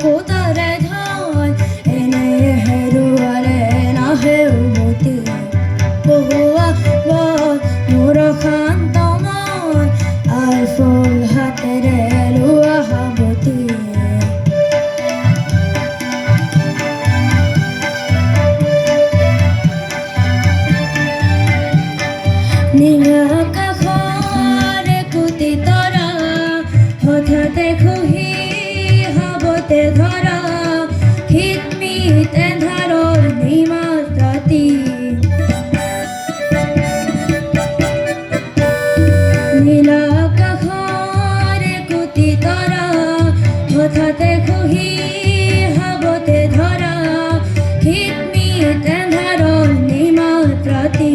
কোতারে ধান এনে হেৰুৱালে নাহে উভতি বহুৱা মোৰ শান্ত মন আইফুল হাতেৰে লোৱা সাৱতি নীলা আকাশৰে কোটি তৰা হঠাতে খহি হাবতে ধৰা শীতমিত এন্ধাৰৰ নিমাত ৰাতি নীলা আকাশৰে কোটি তৰা হঠাতে খহি হাবতে ধৰা শীতমিত এন্ধাৰৰ নিমাত ৰাতি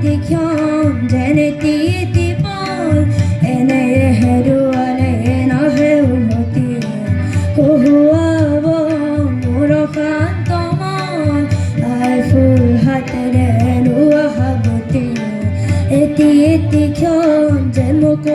তি ক্ষণ যেনে তি পল এনে হেৰুৱালে নাহে উভতি কহুৱাব মোৰ শান্ত মন আইফুল হাতেৰে লোৱা সাৱতি এটি ক্ষণ যেন মোক